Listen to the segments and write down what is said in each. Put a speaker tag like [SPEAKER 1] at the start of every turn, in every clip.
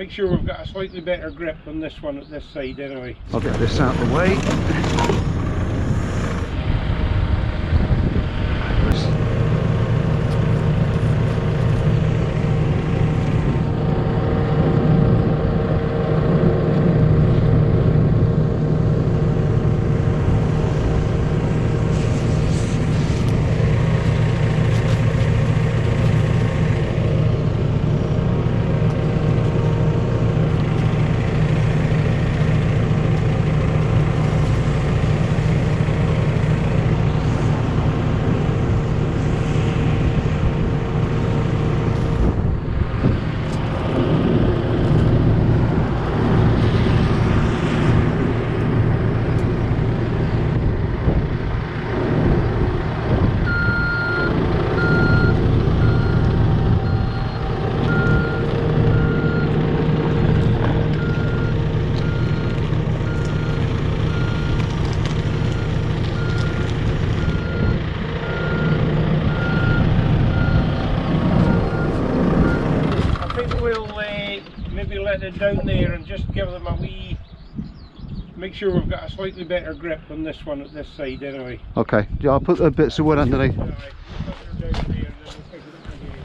[SPEAKER 1] make sure we've got a slightly better grip on this one at this side anyway.
[SPEAKER 2] I'll get this out of the way.
[SPEAKER 1] It down there and just give them a wee, make sure we've got a slightly better grip on this one at this side anyway.
[SPEAKER 2] Okay, yeah, I'll put the bits of wood underneath.
[SPEAKER 1] Right. Down there, and then we'll pick it up again.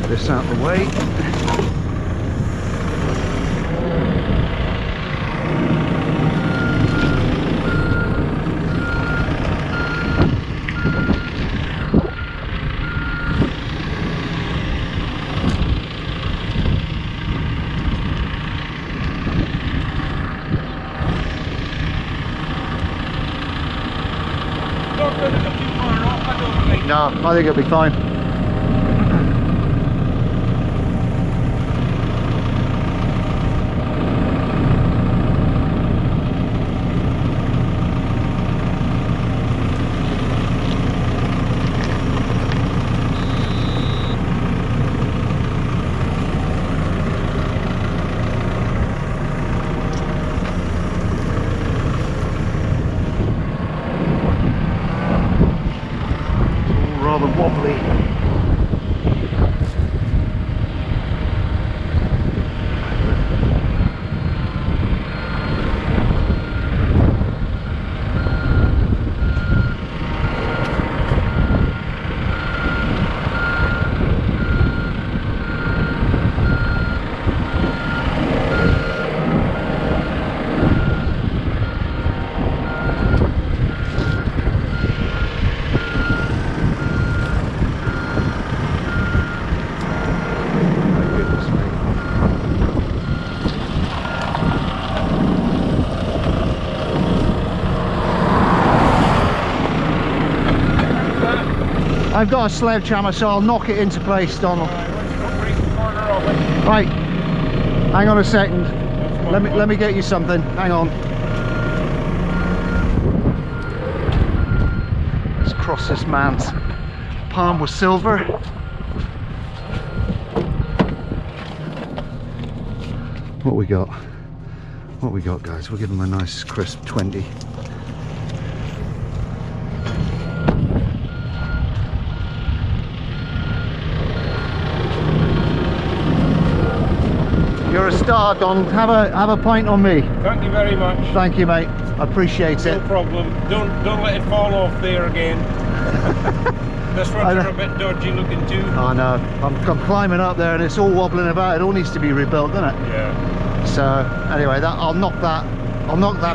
[SPEAKER 2] This out of the way. No, I think it'll be fine. Rather wobbly. I've got a sledgehammer, so I'll knock it into place, Donald. Right, hang on a second. Let me get you something. Hang on. Let's cross this man's palm with silver. What we got? What we got, guys? We'll give him a nice crisp 20. You're a star, that, Donald. Have a pint on me.
[SPEAKER 1] Thank you very much.
[SPEAKER 2] Thank you, mate. I appreciate it.
[SPEAKER 1] No problem. Don't let it fall off there again. This ones are a bit dodgy looking too.
[SPEAKER 2] I know. I'm climbing up there and it's all wobbling about. It all needs to be rebuilt, doesn't it?
[SPEAKER 1] Yeah.
[SPEAKER 2] So anyway, I'll knock that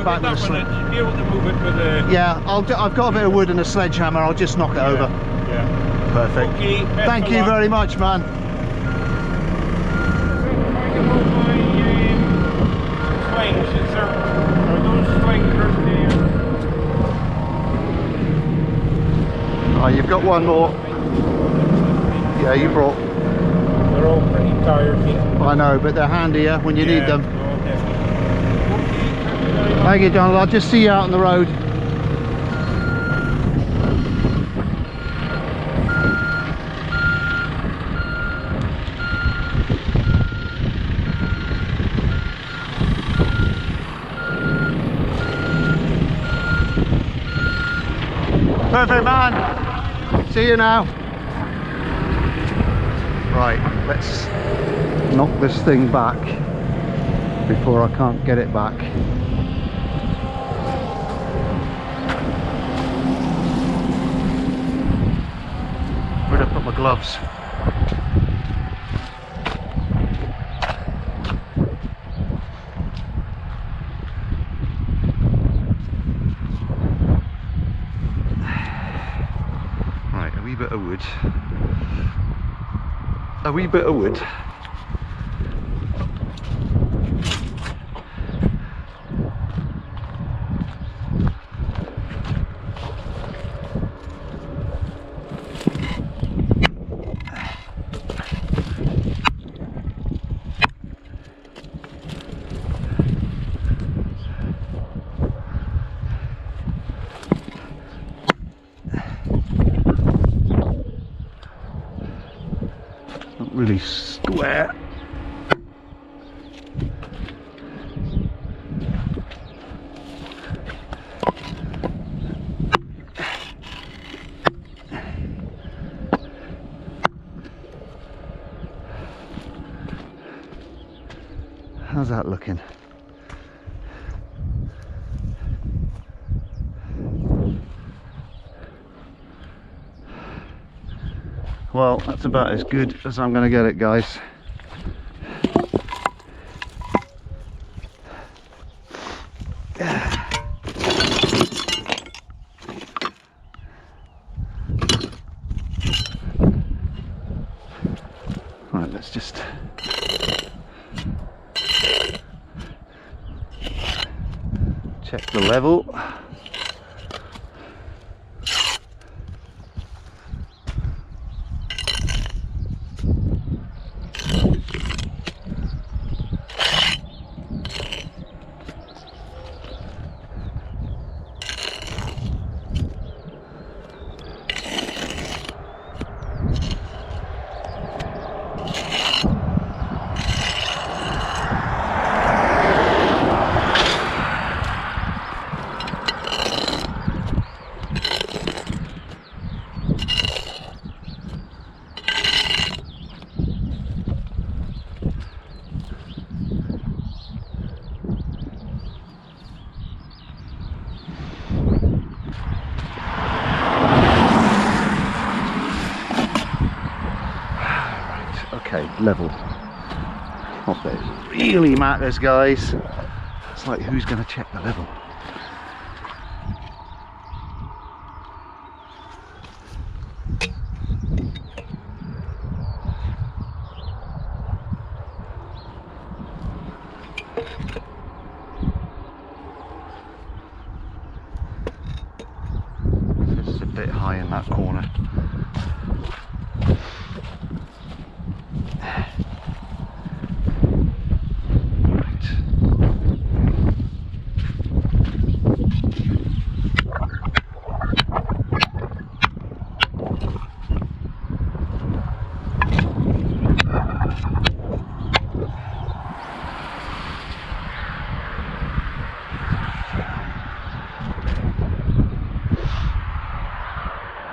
[SPEAKER 2] back with a sledge.
[SPEAKER 1] You'll be able to move it with a...
[SPEAKER 2] Yeah, I've got a bit of wood and a sledgehammer. I'll just knock it over.
[SPEAKER 1] Yeah.
[SPEAKER 2] Perfect.
[SPEAKER 1] Okay.
[SPEAKER 2] Thank you very much, man. Oh, you've got one more. Yeah, you brought.
[SPEAKER 1] They're all pretty tired.
[SPEAKER 2] I know, but they're handy when you need them.
[SPEAKER 1] Oh, definitely.
[SPEAKER 2] Thank you, Donald. I'll just see you out on the road. Perfect, man. See you now. Right, let's knock this thing back before I can't get it back. Where'd I put my gloves? Right, a wee bit of wood. A wee bit of wood. Not really square. How's that looking? Well, that's about as good as I'm going to get it, guys. Right, let's just check the level. Okay, level. Not that it really matters, guys. It's like, who's going to check the level? It's a bit high in that corner.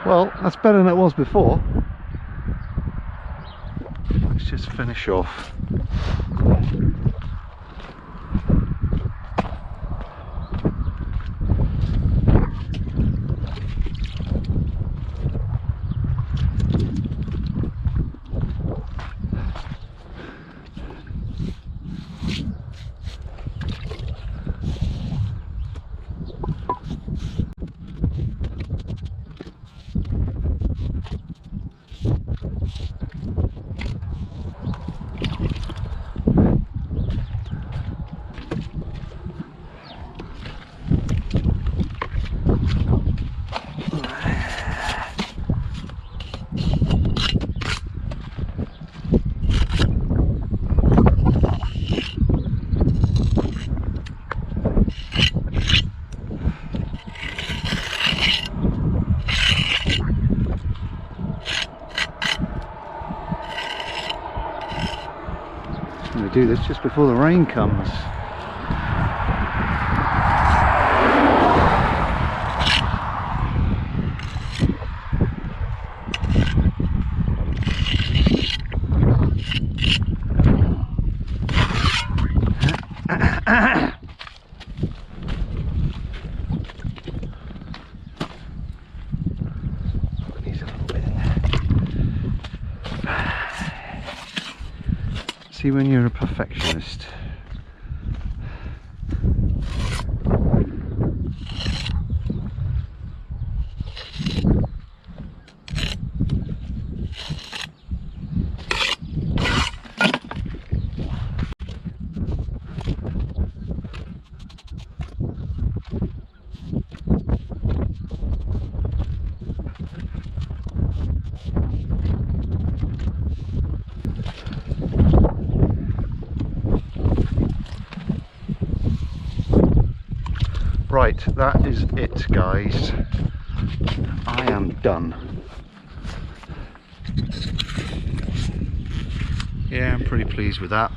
[SPEAKER 2] Well, that's better than it was before. Let's just finish off do this just before the rain comes. See, when you're a perfectionist, right, that is it, guys. I am done. Yeah, I'm pretty pleased with that.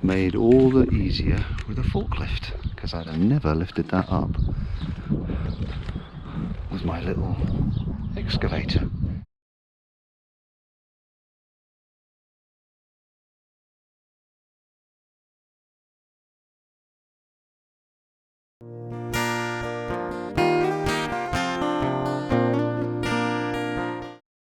[SPEAKER 2] Made all the easier with a forklift, because I'd have never lifted that up with my little excavator.